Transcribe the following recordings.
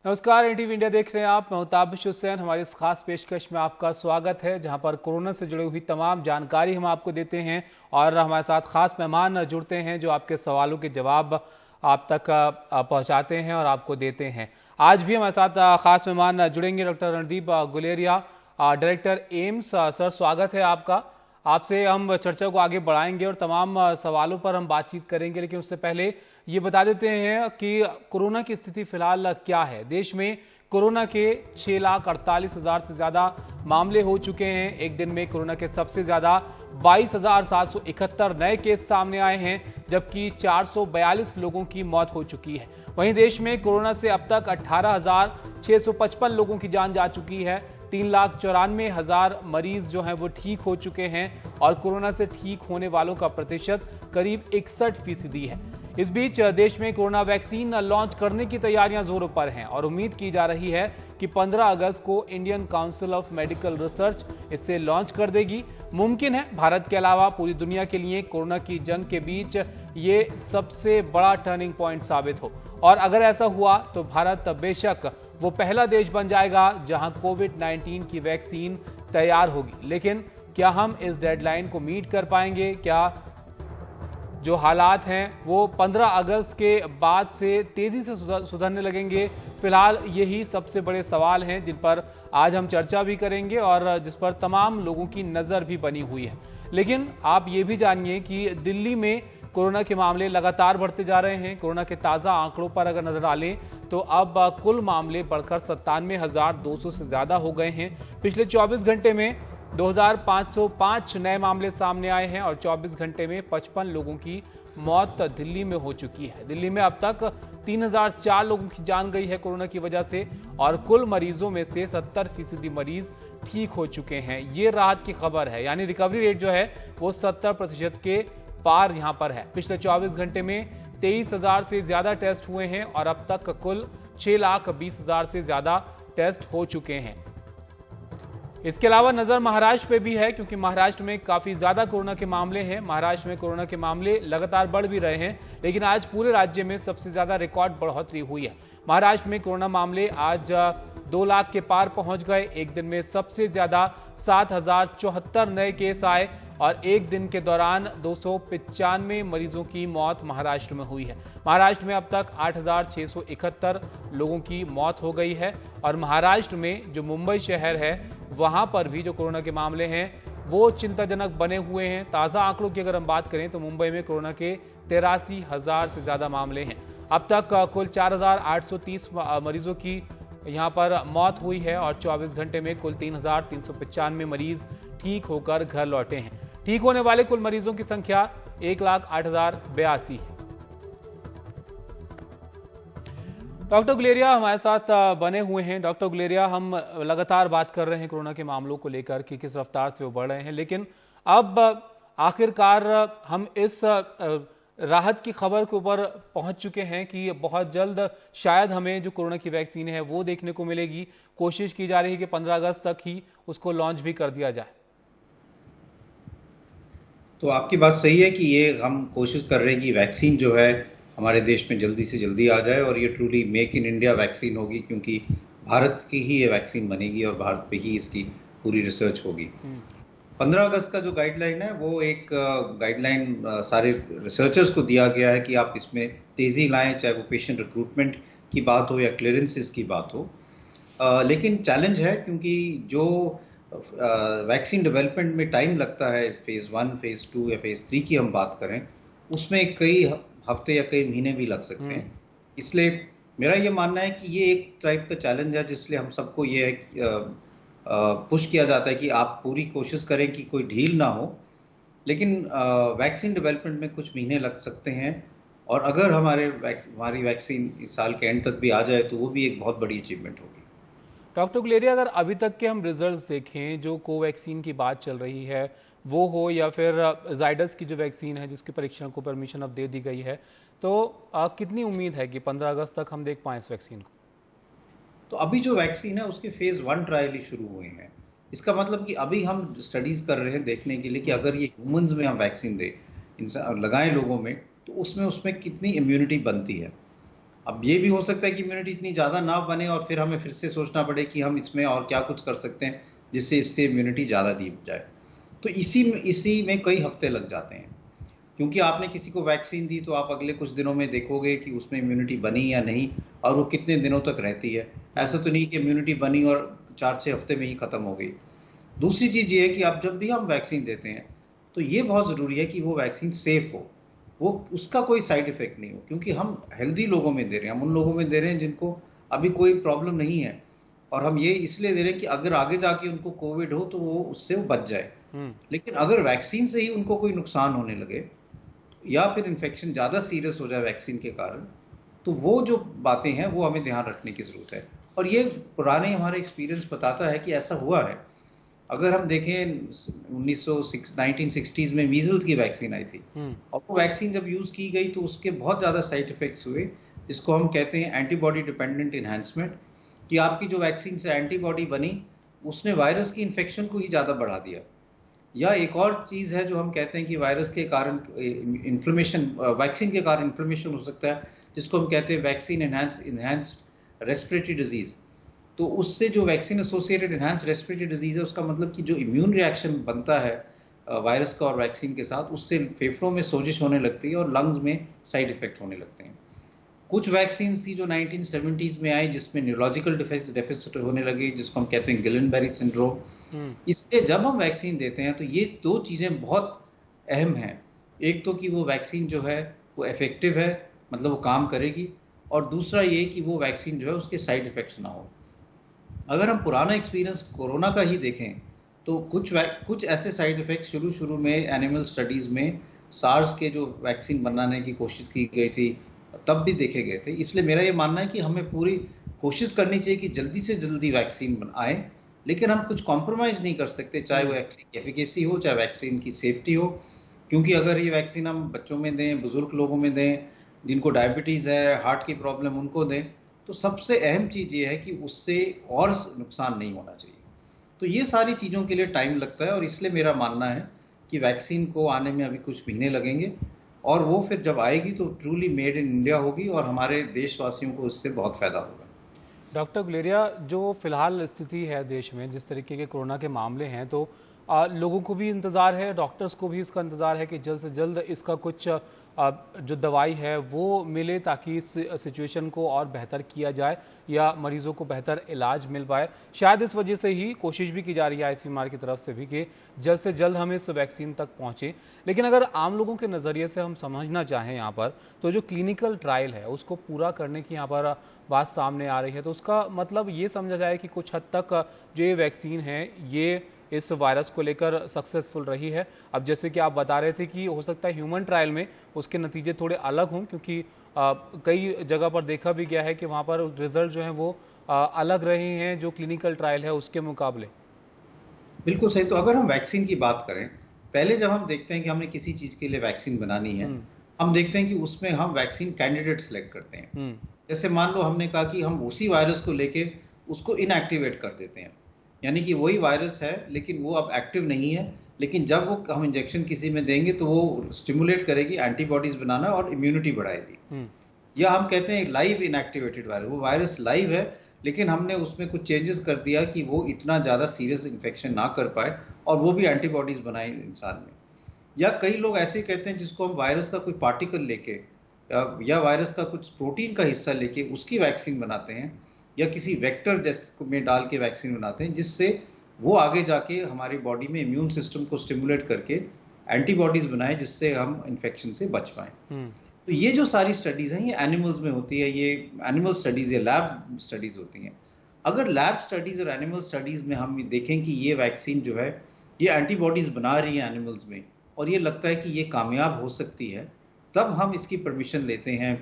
नमस्कार, NTV India देख रहे हैं आप। मैं ताबिश हुसैन। हमारी इस खास पेशकश में आपका स्वागत है, जहां पर कोरोना से जुड़ी हुई तमाम जानकारी हम आपको देते हैं और हमारे साथ खास मेहमान जुड़ते हैं जो आपके सवालों के जवाब आप तक पहुंचाते हैं और आपको देते हैं। आज भी हमारे साथ खास मेहमान जुड़ेंगे doctor Randeep Guleria, director AIIMS. Sir, स्वागत है आपका। आपसे हम चर्चा को आगे बढ़ाएंगे और तमाम सवालों पर हम बातचीत करेंगे, लेकिन उससे पहले ये बता देते हैं कि कोरोना की स्थिति फिलहाल क्या है। देश में कोरोना के 6,48,000 से ज़्यादा मामले हो चुके हैं। एक दिन में कोरोना के सबसे ज़्यादा 22,771 नए केस सामने आए हैं, जबकि 442 लोगों की मौत हो चुकी है। वहीं देश में कोरोना से अब तक 18,655 लोगों की जान जा चुकी है। 3,94,000 मरीज जो हैं वो ठीक हो चुके हैं और कोरोना से ठीक होने वालों का प्रतिशत करीब 61% है। इस बीच देश में कोरोना वैक्सीन लॉन्च करने की तैयारियां जोरों पर हैं और उम्मीद की जा रही है कि 15 अगस्त को Indian council of medical research इसे लॉन्च कर देगी। मुमकिन है भारत के अलावा पूरी दुनिया के लिए कोरोना की जंग के बीच ये सबसे बड़ा टर्निंग पॉइंट साबित हो, और अगर ऐसा हुआ तो भारत बेशक वो पहला देश बन जाएगा जहां कोविड-19 की वैक्सीन तैयार होगी। लेकिन क्या हम इस डेडलाइन को मीट कर पाएंगे? क्या जो हालात हैं वो 15 अगस्त के बाद से तेजी से सुधरने लगेंगे? फिलहाल यही सबसे बड़े सवाल हैं जिन पर आज हम चर्चा भी करेंगे और जिस पर तमाम लोगों की नज़र भी बनी हुई है। लेकिन आप ये भी जानिए कि दिल्ली में कोरोना के मामले लगातार बढ़ते जा रहे हैं। कोरोना के ताज़ा आंकड़ों पर अगर नजर डालें तो अब कुल मामले बढ़कर 97,200 से ज़्यादा हो गए हैं। पिछले 24 घंटे में 2,505 नए मामले सामने आए हैं और 24 घंटे में 55 लोगों की मौत दिल्ली में हो चुकी है। दिल्ली में अब तक 3,004 लोगों की जान गई है कोरोना की वजह से और कुल मरीजों में से 70% मरीज ठीक हो चुके हैं। ये राहत की खबर है, यानी रिकवरी रेट जो है वो 70% के पार यहाँ पर है। पिछले 24 घंटे में 23,000 से ज्यादा टेस्ट हुए हैं और अब तक कुल 6,20,000 से ज्यादा टेस्ट हो चुके हैं। इसके अलावा नजर महाराष्ट्र पे भी है, क्योंकि महाराष्ट्र में काफी ज्यादा कोरोना के मामले हैं। महाराष्ट्र में कोरोना के मामले लगातार बढ़ भी रहे हैं, लेकिन आज पूरे राज्य में सबसे ज्यादा रिकॉर्ड बढ़ोतरी हुई है। महाराष्ट्र में कोरोना मामले आज 2 लाख के पार पहुंच गए। एक दिन में सबसे ज्यादा 7,074 नए केस आए और एक दिन के दौरान 295 मरीजों की मौत महाराष्ट्र में हुई है। महाराष्ट्र में अब तक 8,671 लोगों की मौत हो गई है और महाराष्ट्र में जो मुंबई शहर है वहां पर भी जो कोरोना के मामले हैं वो चिंताजनक बने हुए हैं। ताज़ा आंकड़ों की अगर हम बात करें तो मुंबई में कोरोना के 83,000 से ज़्यादा मामले हैं। अब तक कुल 4,830 मरीजों की यहाँ पर मौत हुई है और 24 घंटे में कुल 3,395 मरीज ठीक होकर घर लौटे हैं। ठीक होने वाले कुल मरीजों की संख्या 1,08,082 है। डॉक्टर गुलेरिया हमारे साथ बने हुए हैं। डॉक्टर गुलेरिया, हम लगातार बात कर रहे हैं कोरोना के मामलों को लेकर कि किस रफ्तार से वो बढ़ रहे हैं, लेकिन अब आखिरकार हम इस राहत की खबर के ऊपर पहुंच चुके हैं कि बहुत जल्द शायद हमें जो कोरोना की वैक्सीन है वो देखने को मिलेगी। कोशिश की जा रही है कि 15 अगस्त तक ही उसको लॉन्च भी कर दिया जाए। तो आपकी बात सही है कि ये हम कोशिश कर रहे हैं कि वैक्सीन जो है हमारे देश में जल्दी से जल्दी आ जाए और ये truly make in India vaccine होगी, क्योंकि भारत की ही ये वैक्सीन बनेगी और भारत पे ही इसकी पूरी रिसर्च होगी। 15 अगस्त का जो गाइडलाइन है वो एक गाइडलाइन सारे रिसर्चर्स को दिया गया है कि आप इसमें तेज़ी लाएं, चाहे वो पेशेंट रिक्रूटमेंट की बात हो या क्लियरेंसेस की बात हो। लेकिन चैलेंज है क्योंकि जो वैक्सीन डेवलपमेंट में टाइम लगता है, फेज़ 1, फेज़ 2 या फेज़ 3 की हम बात करें, उसमें कई हफ्ते या कई महीने भी लग सकते हैं। इसलिए मेरा ये मानना है कि ये एक टाइप का चैलेंज है, जिसलिए हम सबको ये पुश किया जाता है कि आप पूरी कोशिश करें कि कोई ढील ना हो। लेकिन वैक्सीन डेवलपमेंट में कुछ महीने लग सकते हैं और अगर हमारी वैक्सीन इस साल के एंड तक भी आ जाए तो वो भी एक बहुत बड़ी अचीवमेंट होगी। डॉक्टर गुलेरिया, अगर अभी तक के हम रिजल्ट्स देखें, जो कोवैक्सीन की बात चल रही है वो हो या फिर जाइडस की जो वैक्सीन है जिसके परीक्षण को परमिशन अब दे दी गई है, तो कितनी उम्मीद है कि 15 अगस्त तक हम देख पाएं इस वैक्सीन को? तो अभी जो वैक्सीन है उसके फेज़ 1 ट्रायल ही शुरू हुए हैं। इसका मतलब कि अभी हम स्टडीज़ कर रहे हैं देखने के लिए कि अगर ये ह्यूमंस में हम वैक्सीन दें, लगाएं लोगों में, तो उसमें कितनी इम्यूनिटी बनती है। अब ये भी हो सकता है कि इम्यूनिटी इतनी ज़्यादा ना बने और फिर हमें फिर से सोचना पड़े कि हम इसमें और क्या कुछ कर सकते हैं जिससे इससे इम्यूनिटी ज़्यादा दी जाए। तो इसी में कई हफ्ते लग जाते हैं, क्योंकि आपने किसी को वैक्सीन दी तो आप अगले कुछ दिनों में देखोगे कि उसमें इम्यूनिटी बनी या नहीं और वो कितने दिनों तक रहती है। ऐसा तो नहीं कि इम्यूनिटी बनी और 4-6 हफ्ते में ही खत्म हो गई। दूसरी चीज़ ये है कि आप जब भी हम वैक्सीन देते हैं तो ये बहुत ज़रूरी है कि वो वैक्सीन सेफ हो, वो उसका कोई साइड इफेक्ट नहीं हो, क्योंकि हम हेल्दी लोगों में दे रहे हैं, हम उन लोगों में दे रहे हैं जिनको अभी कोई प्रॉब्लम नहीं है, और हम ये इसलिए दे रहे हैं कि अगर आगे जाके उनको कोविड हो तो वो उससे बच जाए। लेकिन अगर वैक्सीन से ही उनको कोई नुकसान होने लगे या फिर इन्फेक्शन ज़्यादा सीरियस हो जाए वैक्सीन के कारण, तो वो जो बातें हैं वो हमें ध्यान रखने की ज़रूरत है। और ये पुराने हमारे एक्सपीरियंस बताता है कि ऐसा हुआ है। अगर हम देखें 1960s में मीजल्स की वैक्सीन आई थी, और वो वैक्सीन जब यूज़ की गई तो उसके बहुत ज़्यादा साइड इफ़ेक्ट्स हुए, जिसको हम कहते हैं एंटीबॉडी डिपेंडेंट इन्हांसमेंट, कि आपकी जो वैक्सीन से एंटीबॉडी बनी उसने वायरस की इन्फेक्शन को ही ज़्यादा बढ़ा दिया। या एक और चीज़ है जो हम कहते हैं कि वायरस के कारण इन्फ्लेमेशन, वैक्सीन के कारण इन्फ्लेमेशन हो सकता है, जिसको हम कहते हैं वैक्सीन इन्हांस्ड रेस्पिरेटरी डिजीज़। तो उससे जो vaccine associated enhanced respiratory disease है, उसका मतलब कि जो इम्यून रिएक्शन बनता है वायरस का और वैक्सीन के साथ, उससे फेफड़ों में सोजिश होने लगती है और लंग्स में साइड इफेक्ट होने लगते हैं। कुछ वैक्सीन थी जो 1970s में आई जिसमें न्यूरोलॉजिकल डेफिसिट होने लगे, जिसको हम कहते हैं गिलेनबेरी सिंड्रोम। इससे जब हम वैक्सीन देते हैं तो ये दो चीज़ें बहुत अहम हैं। एक तो कि वो वैक्सीन जो है वो इफेक्टिव है, मतलब वो काम करेगी, और दूसरा ये कि वो वैक्सीन जो है उसके साइड इफेक्ट्स ना हो। अगर हम पुराना एक्सपीरियंस कोरोना का ही देखें तो कुछ ऐसे साइड इफेक्ट्स शुरू में एनिमल स्टडीज़ में सार्स के जो वैक्सीन बनाने की कोशिश की गई थी तब भी देखे गए थे। इसलिए मेरा ये मानना है कि हमें पूरी कोशिश करनी चाहिए कि जल्दी से जल्दी वैक्सीन आए, लेकिन हम कुछ कॉम्प्रोमाइज़ नहीं कर सकते, चाहे वो वैक्सीन की एफिकेसी हो, चाहे वैक्सीन की सेफ्टी हो। क्योंकि अगर ये वैक्सीन हम बच्चों में दें, बुजुर्ग लोगों में दें, जिनको डायबिटीज़ है, हार्ट की प्रॉब्लम, उनको दें, तो सबसे अहम चीज़ ये है कि उससे और नुकसान नहीं होना चाहिए। तो ये सारी चीज़ों के लिए टाइम लगता है, और इसलिए मेरा मानना है कि वैक्सीन को आने में अभी कुछ महीने लगेंगे, और वो फिर जब आएगी तो ट्रूली मेड इन इंडिया होगी और हमारे देशवासियों को उससे बहुत फ़ायदा होगा। डॉक्टर गुलेरिया, जो फिलहाल स्थिति है देश में, जिस तरीके के कोरोना के मामले हैं, तो लोगों को भी इंतज़ार है, डॉक्टर्स को भी इसका इंतज़ार है कि जल्द से जल्द इसका कुछ जो दवाई है वो मिले, ताकि इस सिचुएशन को और बेहतर किया जाए या मरीजों को बेहतर इलाज मिल पाए। शायद इस वजह से ही कोशिश भी की जा रही है आईसीएमआर की तरफ से भी कि जल्द से जल्द हम इस वैक्सीन तक पहुँचें। लेकिन अगर आम लोगों के नज़रिए से हम समझना चाहें यहाँ पर, तो जो क्लिनिकल ट्रायल है उसको पूरा करने की यहाँ पर बात सामने आ रही है, तो उसका मतलब ये समझा जाए कि कुछ हद तक जो ये वैक्सीन है ये इस वायरस को लेकर सक्सेसफुल रही है। अब जैसे कि आप बता रहे थे कि हो सकता है ह्यूमन ट्रायल में उसके नतीजे थोड़े अलग हों, क्योंकि कई जगह पर देखा भी गया है कि वहाँ पर रिजल्ट जो हैं वो अलग रहे हैं जो क्लिनिकल ट्रायल है उसके मुकाबले। बिल्कुल सही। तो अगर हम वैक्सीन की बात करें, पहले जब हम देखते हैं कि हमें किसी चीज़ के लिए वैक्सीन बनानी है, हम देखते हैं कि उसमें हम वैक्सीन कैंडिडेट सेलेक्ट करते हैं। जैसे मान लो हमने कहा कि हम उसी वायरस को लेके उसको इनएक्टिवेट कर देते हैं, यानी कि वही वायरस है लेकिन वो अब एक्टिव नहीं है, लेकिन जब वो हम इंजेक्शन किसी में देंगे तो वो स्टिमुलेट करेगी एंटीबॉडीज बनाना और इम्यूनिटी बढ़ाएगी। या हम कहते हैं लाइव इनएक्टिवेटेड वायरस, वो वायरस लाइव है लेकिन हमने उसमें कुछ चेंजेस कर दिया कि वो इतना ज़्यादा सीरियस इन्फेक्शन ना कर पाए और वो भी एंटीबॉडीज बनाए इंसान में। या कई लोग ऐसे कहते हैं जिसको हम वायरस का कोई पार्टिकल लेके या वायरस का कुछ प्रोटीन का हिस्सा लेके उसकी वैक्सीन बनाते हैं, या किसी वेक्टर जैसे में डाल के वैक्सीन बनाते हैं, जिससे वो आगे जाके हमारी बॉडी में इम्यून सिस्टम को स्टिमुलेट करके एंटीबॉडीज बनाए जिससे हम इन्फेक्शन से बच पाएं। तो ये जो सारी स्टडीज हैं ये एनिमल्स में होती है, ये एनिमल स्टडीज या लैब स्टडीज होती हैं। अगर लैब स्टडीज और एनिमल स्टडीज में हम देखें कि ये वैक्सीन जो है ये एंटीबॉडीज बना रही है एनिमल्स में, और ये लगता है कि ये कामयाब हो सकती है, तब हम इसकी परमिशन लेते हैं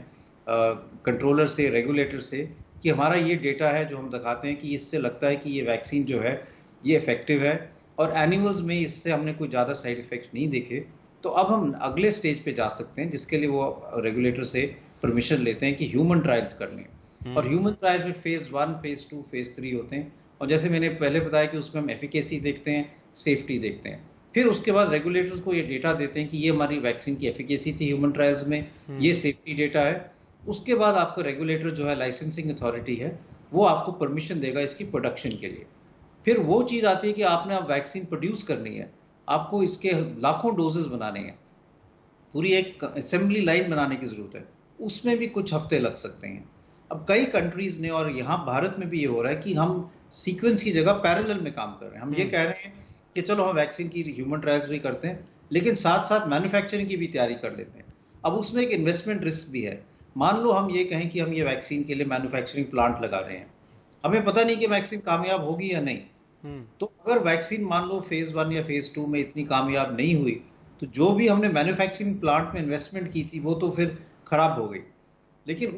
कंट्रोलर से, रेगुलेटर से, कि हमारा ये डेटा है जो हम दिखाते हैं कि इससे लगता है कि ये वैक्सीन जो है ये इफेक्टिव है, और एनिमल्स में इससे हमने कोई ज़्यादा साइड इफेक्ट नहीं देखे, तो अब हम अगले स्टेज पे जा सकते हैं, जिसके लिए वो रेगुलेटर से परमिशन लेते हैं कि ह्यूमन ट्रायल्स कर लें। और ह्यूमन ट्रायल में फेज़ 1, फेज़ 2, फेज़ 3 होते हैं, और जैसे मैंने पहले बताया कि उसमें हम एफिकेसी देखते हैं, सेफ्टी देखते हैं, फिर उसके बाद रेगुलेटर्स को ये डेटा देते हैं कि ये हमारी वैक्सीन की एफिकेसी थी ह्यूमन ट्रायल्स में, ये सेफ्टी डेटा है, उसके बाद आपका रेगुलेटर जो है, लाइसेंसिंग अथॉरिटी है, वो आपको परमिशन देगा इसकी प्रोडक्शन के लिए। फिर वो चीज़ आती है कि आपने अब वैक्सीन प्रोड्यूस करनी है, आपको इसके लाखों डोजेस बनाने हैं, पूरी एक असेंबली लाइन बनाने की ज़रूरत है, उसमें भी कुछ हफ्ते लग सकते हैं। अब कई कंट्रीज़ ने, और यहाँ भारत में भी ये हो रहा है कि हम सीक्वेंस की जगह पैरेलल में काम कर रहे हैं। हम ये कह रहे हैं कि चलो हम वैक्सीन की ह्यूमन ट्रायल्स भी करते हैं, लेकिन साथ साथ मैन्युफैक्चरिंग की भी तैयारी कर लेते हैं। अब उसमें एक इन्वेस्टमेंट रिस्क भी है। मान लो हम ये कहें कि हम ये वैक्सीन के लिए मैन्युफैक्चरिंग प्लांट लगा रहे हैं, हमें पता नहीं कि वैक्सीन कामयाब होगी या नहीं। तो अगर वैक्सीन मान लो फेज 1 या फेज 2 में इतनी कामयाब नहीं हुई, तो जो भी हमने मैन्युफैक्चरिंग प्लांट में इन्वेस्टमेंट की थी वो तो फिर खराब हो गई। लेकिन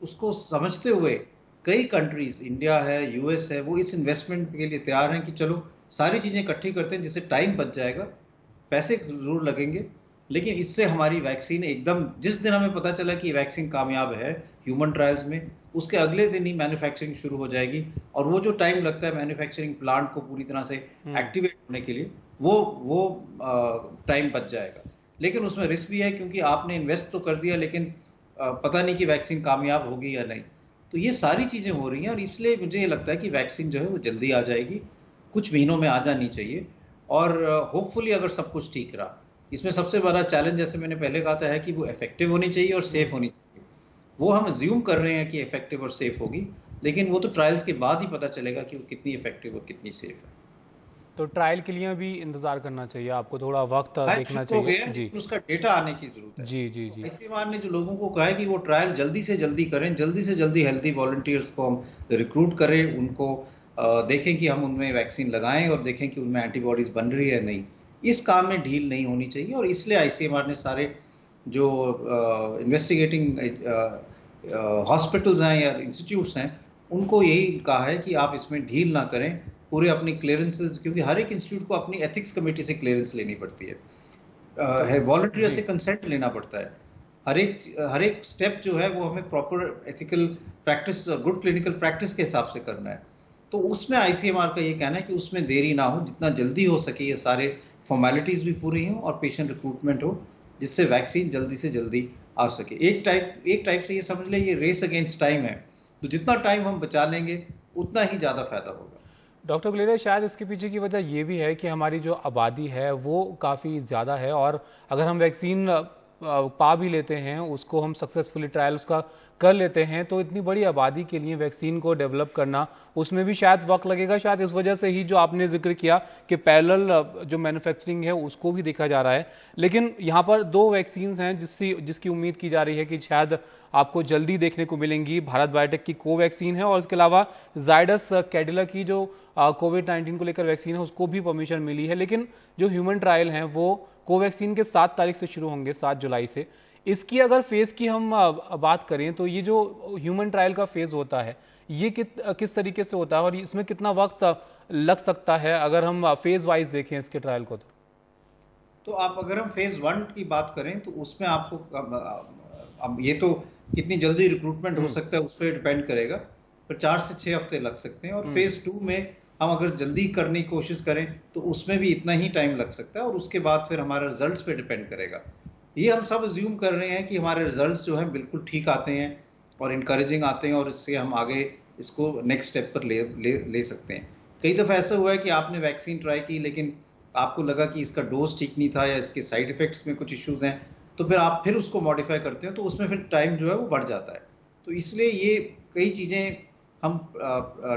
उसको समझते हुए कई कंट्रीज, इंडिया है, यूएस है, वो इस इन्वेस्टमेंट के लिए तैयार हैं कि चलो सारी चीजें इकट्ठी करते हैं, जिससे टाइम बच जाएगा, पैसे जरूर लगेंगे, लेकिन इससे हमारी वैक्सीन एकदम, जिस दिन हमें पता चला कि वैक्सीन कामयाब है ह्यूमन ट्रायल्स में, उसके अगले दिन ही मैन्युफैक्चरिंग शुरू हो जाएगी। और वो जो टाइम लगता है मैन्युफैक्चरिंग प्लांट को पूरी तरह से एक्टिवेट होने के लिए, वो टाइम बच जाएगा। लेकिन उसमें रिस्क भी है, क्योंकि आपने इन्वेस्ट तो कर दिया, लेकिन पता नहीं कि वैक्सीन कामयाब होगी या नहीं। तो ये सारी चीजें हो रही हैं, और इसलिए मुझे ये लगता है कि वैक्सीन जो है वो जल्दी आ जाएगी, कुछ महीनों में आ जानी चाहिए। और होपफुली अगर सब कुछ ठीक रहा, इसमें सबसे बड़ा चैलेंज, जैसे मैंने पहले कहा था, है कि वो इफेक्टिव होनी चाहिए और सेफ होनी चाहिए। वो हम अज्यूम कर रहे हैं कि इफेक्टिव और सेफ होगी, लेकिन वो तो ट्रायल्स के बाद ही पता चलेगा कि वो कितनी इफेक्टिव और कितनी सेफ है। तो ट्रायल के लिए भी इंतजार करना चाहिए, आपको थोड़ा वक्त देखना शुरू हो गया चाहिए। है, जी लेकिन उसका डेटा आने की जरूरत है। जी जी जी। आईसीएमआर ने जो लोगों को कहा है कि वो ट्रायल जल्दी से जल्दी करें, जल्दी से जल्दी हेल्दी वॉलंटियर्स को हम रिक्रूट करें, उनको देखें कि हम उनमें वैक्सीन लगाएं और देखें कि उनमें एंटीबॉडीज बन रही है नहीं। इस काम में ढील नहीं होनी चाहिए, और इसलिए आईसीएमआर ने सारे जो इन्वेस्टिगेटिंग हॉस्पिटल्स हैं या इंस्टीट्यूट्स हैं, उनको यही कहा है कि आप इसमें ढील ना करें, पूरे अपनी क्लियरेंसेज, क्योंकि हर एक इंस्टीट्यूट को अपनी एथिक्स कमेटी से क्लियरेंस लेनी पड़ती है, वॉलंटियर से कंसेंट लेना पड़ता है। हर एक स्टेप जो है वो हमें proper ethical practice, good clinical practice के हिसाब से करना है। तो उसमें आईसीएमआर का ये कहना है कि उसमें देरी ना हो, जितना जल्दी हो सके ये सारे फॉर्मेलिटीज भी पूरी हों और पेशेंट रिक्रूटमेंट हो, जिससे वैक्सीन जल्दी से जल्दी आ सके। एक टाइप से ये समझ ले, ये रेस अगेंस्ट टाइम है, तो जितना टाइम हम बचा लेंगे उतना ही ज़्यादा फायदा होगा। डॉक्टर गुलेरिया, शायद इसके पीछे की वजह ये भी है कि हमारी जो आबादी है वो काफ़ी ज़्यादा है, और अगर हम वैक्सीन पा भी लेते हैं, उसको हम सक्सेसफुली ट्रायल उसका कर लेते हैं, तो इतनी बड़ी आबादी के लिए वैक्सीन को डेवलप करना, उसमें भी शायद वक्त लगेगा। शायद इस वजह से ही जो आपने जिक्र किया कि पैरेलल जो मैन्युफैक्चरिंग है उसको भी देखा जा रहा है। लेकिन यहाँ पर 2 वैक्सीन हैं जिसकी उम्मीद की जा रही है कि शायद आपको जल्दी देखने को मिलेंगी। भारत बायोटेक की कोवैक्सीन है, और इसके अलावा जायडस कैडिला की जो कोविड-19 को लेकर वैक्सीन है उसको भी परमिशन मिली है। लेकिन जो ह्यूमन ट्रायल हैं वो कोवैक्सीन के 7 तारीख से शुरू होंगे, 7 जुलाई से। इसकी अगर फेज की हम बात करें, तो ये जो ह्यूमन ट्रायल का फेज होता है ये किस तरीके से होता है, और इसमें कितना वक्त लग सकता है अगर हम फेज वाइज देखें इसके ट्रायल को? तो आप अगर हम फेज 1 की बात करें, तो उसमें आपको अब ये तो कितनी जल्दी रिक्रूटमेंट हो सकता है उस पर डिपेंड करेगा, पर 4 से 6 हफ्ते लग सकते हैं। और फेज 2 में हम अगर जल्दी करने की कोशिश करें तो उसमें भी इतना ही टाइम लग सकता है, और उसके बाद फिर हमारे रिजल्ट्स पे डिपेंड करेगा। ये हम सब अज्यूम कर रहे हैं कि हमारे रिजल्ट्स जो है बिल्कुल ठीक आते हैं और इनकरेजिंग आते हैं, और इससे हम आगे इसको नेक्स्ट स्टेप पर ले सकते हैं। कई दफ़ा ऐसा हुआ है कि आपने वैक्सीन ट्राई की, लेकिन आपको लगा कि इसका डोज ठीक नहीं था या इसके साइड इफेक्ट्स में कुछ इश्यूज हैं, तो फिर आप फिर उसको मॉडिफाई करते हो, तो उसमें फिर टाइम जो है वो बढ़ जाता है। तो इसलिए ये कई चीज़ें हम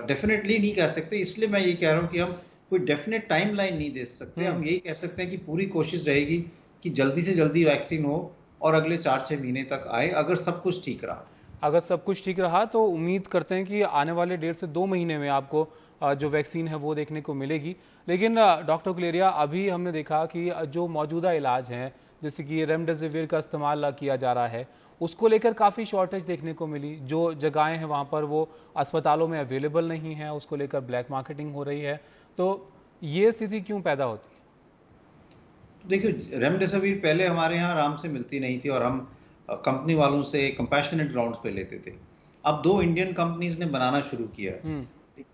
डेफिनेटली नहीं कह सकते। इसलिए मैं ये कह रहा हूँ कि हम कोई डेफिनेट टाइम लाइन नहीं दे सकते। हम यही कह सकते हैं कि पूरी कोशिश रहेगी कि जल्दी से जल्दी वैक्सीन हो और अगले 4-6 महीने तक आए, अगर सब कुछ ठीक रहा। अगर सब कुछ ठीक रहा तो उम्मीद करते हैं कि आने वाले 1.5 से 2 महीने में आपको जो वैक्सीन है वो देखने को मिलेगी। लेकिन डॉक्टर गुलेरिया, अभी हमने देखा कि जो मौजूदा इलाज हैं, जैसे कि रेमडेसिविर का इस्तेमाल किया जा रहा है, उसको लेकर काफ़ी शॉर्टेज देखने को मिली। जो जगहें हैं वहाँ पर वो अस्पतालों में अवेलेबल नहीं है, उसको लेकर ब्लैक मार्केटिंग हो रही है। तो ये स्थिति क्यों पैदा होती है? देखिए, रेमडेसिविर पहले हमारे यहाँ आराम से मिलती नहीं थी, और हम कंपनी वालों से कंपैशनेट ग्राउंड्स पे लेते थे। अब 2 इंडियन कंपनीज ने बनाना शुरू किया है,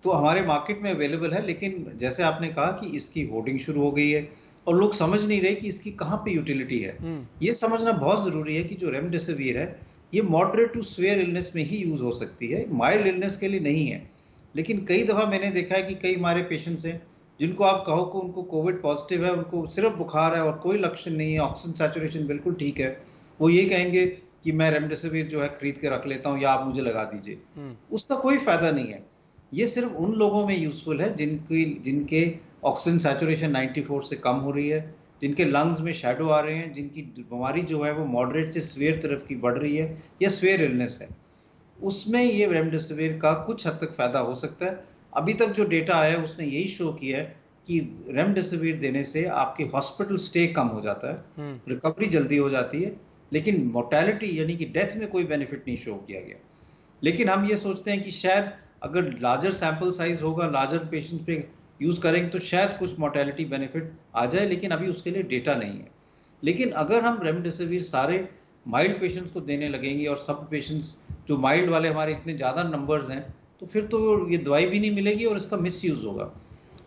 तो हमारे मार्केट में अवेलेबल है। लेकिन जैसे आपने कहा कि इसकी होर्डिंग शुरू हो गई है, और लोग समझ नहीं रहे कि इसकी कहाँ पे यूटिलिटी है। ये समझना बहुत जरूरी है कि जो रेमडेसिविर है, ये मॉडरेट टू स्वेयर इलनेस में ही यूज हो सकती है, माइल्ड इलनेस के लिए नहीं है। लेकिन कई दफा मैंने देखा है कि कई हमारे पेशेंट्स हैं जिनको आप कहो कि उनको कोविड पॉजिटिव है, उनको सिर्फ बुखार है और कोई लक्षण नहीं है, ऑक्सीजन सैचुरेशन बिल्कुल ठीक है, वो ये कहेंगे कि मैं रेमडेसिविर जो है खरीद के रख लेता हूँ या आप मुझे लगा दीजिए। उसका कोई फायदा नहीं है। ये सिर्फ उन लोगों में यूजफुल है जिनके ऑक्सीजन सैचुरेशन 94 से कम हो रही है, जिनके लंग्स में शैडो आ रहे हैं, जिनकी बीमारी जो है वो मॉडरेट से स्वेयर तरफ की बढ़ रही है या स्वेयर इलनेस है, उसमें ये रेमडेसिविर का कुछ हद तक फायदा हो सकता है। अभी तक जो डेटा आया है उसने यही शो किया है कि रेमडेसिविर देने से आपके हॉस्पिटल स्टे कम हो जाता है, रिकवरी जल्दी हो जाती है, लेकिन मोर्टेलिटी यानी कि डेथ में कोई बेनिफिट नहीं शो किया गया। लेकिन हम ये सोचते हैं कि शायद अगर लार्जर सैंपल साइज होगा, लार्जर पेशेंट पे यूज करेंगे तो शायद कुछ मोर्टेलिटी बेनिफिट आ जाए, लेकिन अभी उसके लिए डेटा नहीं है। लेकिन अगर हम रेमडेसिविर सारे माइल्ड पेशेंट्स को देने लगेंगे और सब पेशेंट्स जो माइल्ड वाले हमारे इतने ज़्यादा नंबर्स हैं, तो फिर तो ये दवाई भी नहीं मिलेगी और इसका मिसयूज होगा।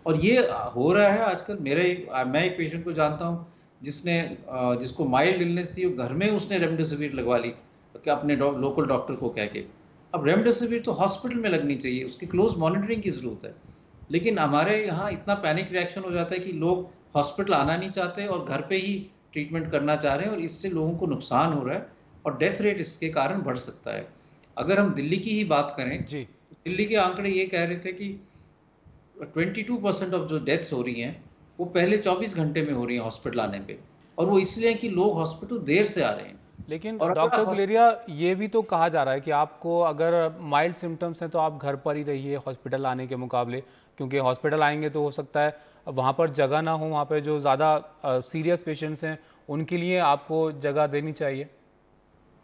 और ये हो रहा है आजकल। मैं एक पेशेंट को जानता हूँ जिसको माइल्ड इलनेस थी, घर में उसने रेमडेसिविर लगवा ली कि अपने लोकल डॉक्टर को कह के। अब रेमडेसिविर तो हॉस्पिटल में लगनी चाहिए, उसकी क्लोज मॉनिटरिंग की जरूरत है। लेकिन हमारे यहाँ इतना पैनिक रिएक्शन हो जाता है कि लोग हॉस्पिटल आना नहीं चाहते और घर पे ही ट्रीटमेंट करना चाह रहे हैं, और इससे लोगों को नुकसान हो रहा है और डेथ रेट इसके कारण बढ़ सकता है। अगर हम दिल्ली की ही बात करें जी, दिल्ली के आंकड़े ये कह रहे थे कि 22% ऑफ जो डेथ्स हो रही हैं वो पहले 24 घंटे में हो रही हैं हॉस्पिटल आने पे, और वो इसलिए कि लोग हॉस्पिटल देर से आ रहे हैं। लेकिन डॉक्टर गुलेरिया, ये भी तो कहा जा रहा है कि आपको अगर माइल्ड सिम्टम्स हैं तो आप घर पर ही रहिए हॉस्पिटल आने के मुकाबले, क्योंकि हॉस्पिटल आएंगे तो हो सकता है वहाँ पर जगह ना हो, वहाँ पर जो ज़्यादा सीरियस पेशेंट्स हैं उनके लिए आपको जगह देनी चाहिए।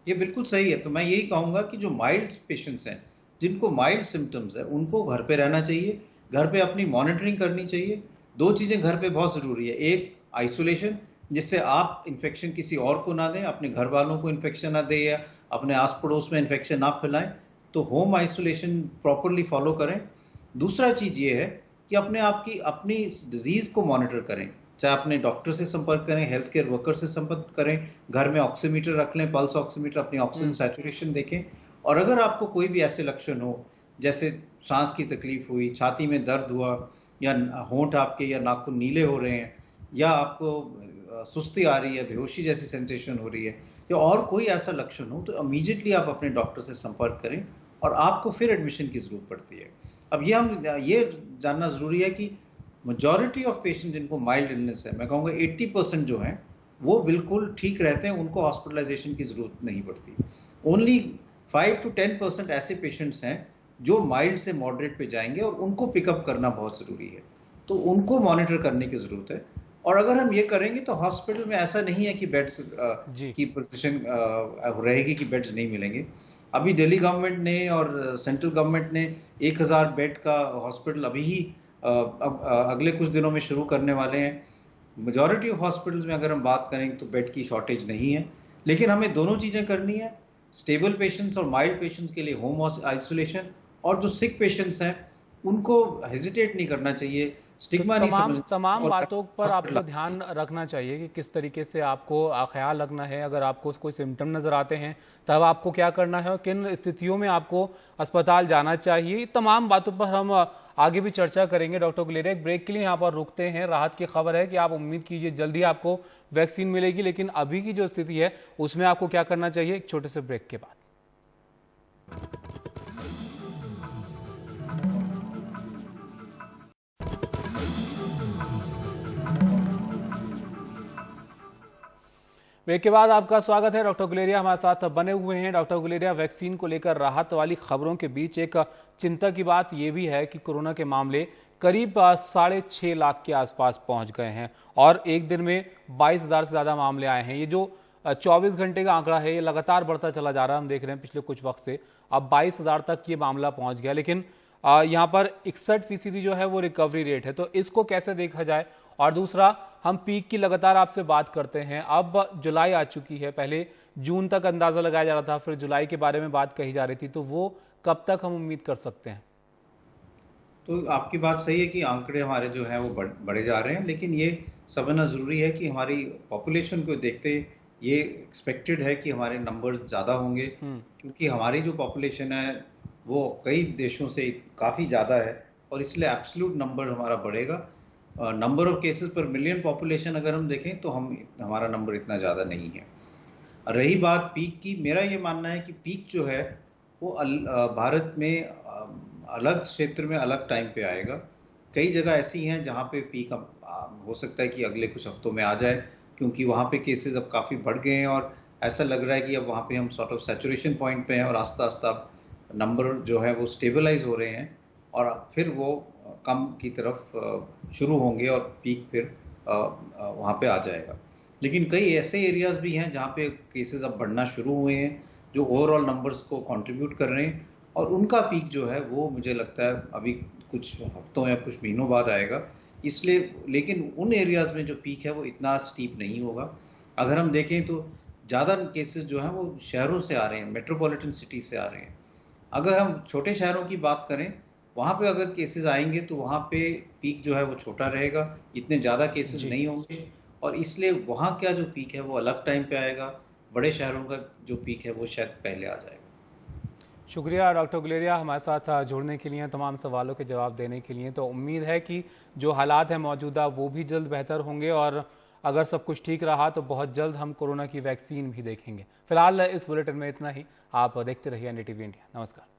ये बिल्कुल सही है। तो मैं यही कहूँगा कि जो माइल्ड पेशेंट्स हैं, जिनको माइल्ड सिम्टम्स है, उनको घर पे रहना चाहिए, घर पे अपनी मॉनिटरिंग करनी चाहिए। दो चीज़ें घर पे बहुत ज़रूरी है। एक, आइसोलेशन, जिससे आप इन्फेक्शन किसी और को ना दें, अपने घर वालों को इन्फेक्शन ना दें या अपने आस पड़ोस में इन्फेक्शन ना फैलाएं, तो होम आइसोलेशन प्रॉपरली फॉलो करें। दूसरा चीज़ ये है कि अपनी डिजीज़ को मॉनिटर करें, चाहे अपने डॉक्टर से संपर्क करें, हेल्थ केयर वर्कर से संपर्क करें, घर में ऑक्सीमीटर रख लें, पल्स ऑक्सीमीटर, अपनी ऑक्सीजन सैचुरेशन देखें। और अगर आपको कोई भी ऐसे लक्षण हो, जैसे सांस की तकलीफ हुई, छाती में दर्द हुआ, या होंठ आपके या नाखून नीले हो रहे हैं, या आपको सुस्ती आ रही है, बेहोशी जैसी सेंसेशन हो रही है, या और कोई ऐसा लक्षण हो, तो इमीडिएटली आप अपने डॉक्टर से संपर्क करें, और आपको फिर एडमिशन की जरूरत पड़ती है। अब ये जानना जरूरी है कि मेजॉरिटी ऑफ पेशेंट जिनको माइल्ड इलनेस है, मैं कहूँगा 80% जो हैं वो बिल्कुल ठीक रहते हैं, उनको हॉस्पिटलाइजेशन की जरूरत नहीं पड़ती। ओनली 5 to 10% ऐसे पेशेंट्स हैं जो माइल्ड से मॉडरेट पे जाएंगे, और उनको पिकअप करना बहुत ज़रूरी है, तो उनको मॉनिटर करने की ज़रूरत है। और अगर हम ये करेंगे तो हॉस्पिटल में ऐसा नहीं है कि बेड्स की पोजीशन रहेगी कि बेड्स नहीं मिलेंगे। अभी दिल्ली गवर्नमेंट ने और सेंट्रल गवर्नमेंट ने 1000 बेड का हॉस्पिटल अभी ही अगले कुछ दिनों में शुरू करने वाले हैं। मेजॉरिटी ऑफ हॉस्पिटल्स में अगर हम बात करें तो बेड की शॉर्टेज नहीं है, लेकिन हमें दोनों चीज़ें करनी है। स्टेबल पेशेंट्स और माइल्ड पेशेंट्स के लिए होम आइसोलेशन, और जो सिक पेशेंट्स हैं उनको हेजिटेट नहीं करना चाहिए, स्टिग्मा नहीं समझना। तमाम बातों पर आपको ध्यान रखना चाहिए कि किस तरीके से आपको ख्याल रखना है। अगर आपको कोई सिम्टम नजर आते हैं तब आपको क्या करना है और किन स्थितियों में आपको अस्पताल जाना चाहिए, तमाम बातों पर हम आगे भी चर्चा करेंगे। डॉक्टर गुलेरिया, एक ब्रेक के लिए यहाँ पर रुकते हैं। राहत की खबर है कि आप उम्मीद कीजिए जल्दी आपको वैक्सीन मिलेगी, लेकिन अभी की जो स्थिति है उसमें आपको क्या करना चाहिए, एक छोटे से ब्रेक के बाद। ब्रेक के बाद आपका स्वागत है। डॉक्टर गुलेरिया हमारे साथ बने हुए हैं। डॉक्टर गुलेरिया, वैक्सीन को लेकर राहत वाली खबरों के बीच एक चिंता की बात यह भी है कि कोरोना के मामले करीब 6.5 लाख के आसपास पहुंच गए हैं और एक दिन में 22,000 से ज़्यादा मामले आए हैं। ये जो 24 घंटे का आंकड़ा है ये लगातार बढ़ता चला जा रहा है। हम देख रहे हैं पिछले कुछ वक्त से अब 22,000 तक ये मामला पहुँच गया, लेकिन यहाँ पर 61% जो है वो रिकवरी रेट है। तो इसको कैसे देखा जाए? और दूसरा, हम पीक की लगातार आपसे बात करते हैं, अब जुलाई आ चुकी है, पहले जून तक अंदाजा लगाया जा रहा था, फिर जुलाई के बारे में बात कही जा रही थी, तो वो कब तक हम उम्मीद कर सकते हैं? तो आपकी बात सही है कि आंकड़े हमारे जो हैं वो बढ़े जा रहे हैं, लेकिन ये समझना ज़रूरी है कि हमारी पॉपुलेशन को देखते ये एक्सपेक्टेड है कि हमारे नंबर्स ज़्यादा होंगे, क्योंकि हमारी जो पॉपुलेशन है वो कई देशों से काफ़ी ज़्यादा है और इसलिए एब्सोल्यूट नंबर हमारा बढ़ेगा। नंबर ऑफ केसेस पर मिलियन पॉपुलेशन अगर हम देखें तो हमारा नंबर इतना ज़्यादा नहीं है। रही बात पीक की, मेरा ये मानना है कि पीक जो है वो भारत में अलग क्षेत्र में अलग टाइम पे आएगा। कई जगह ऐसी हैं जहाँ पे पीक हो सकता है कि अगले कुछ हफ्तों में आ जाए, क्योंकि वहाँ पे केसेस अब काफ़ी बढ़ गए हैं और ऐसा लग रहा है कि अब वहाँ पे हम सॉर्ट ऑफ सैचुरेशन पॉइंट पे हैं और आस्ता आस्ता नंबर जो है वो स्टेबलाइज हो रहे हैं और फिर वो कम की तरफ शुरू होंगे और पीक फिर वहाँ पे आ जाएगा। लेकिन कई ऐसे एरियाज भी हैं जहाँ पे केसेस अब बढ़ना शुरू हुए हैं, जो ओवरऑल नंबर्स को कंट्रीब्यूट कर रहे हैं और उनका पीक जो है वो मुझे लगता है अभी कुछ हफ्तों या कुछ महीनों बाद आएगा। इसलिए लेकिन उन एरियाज में जो पीक है वो इतना स्टीप नहीं होगा। अगर हम देखें तो ज़्यादा केसेस जो हैं वो शहरों से आ रहे हैं, मेट्रोपॉलिटन सिटी से आ रहे हैं। अगर हम छोटे शहरों की बात करें, वहाँ पे अगर केसेस आएंगे तो वहाँ पे पीक जो है वो छोटा रहेगा, इतने ज़्यादा केसेस जी, नहीं होंगे और इसलिए वहाँ का जो पीक है वो अलग टाइम पे आएगा। बड़े शहरों का जो पीक है वो शायद पहले आ जाएगा। शुक्रिया डॉक्टर गुलेरिया हमारे साथ जुड़ने के लिए, तमाम सवालों के जवाब देने के लिए। तो उम्मीद है कि जो हालात हैं मौजूदा वो भी जल्द बेहतर होंगे और अगर सब कुछ ठीक रहा तो बहुत जल्द हम कोरोना की वैक्सीन भी देखेंगे। फिलहाल इस बुलेटिन में इतना ही। आप देखते रहिए एनडीटीवी इंडिया। नमस्कार।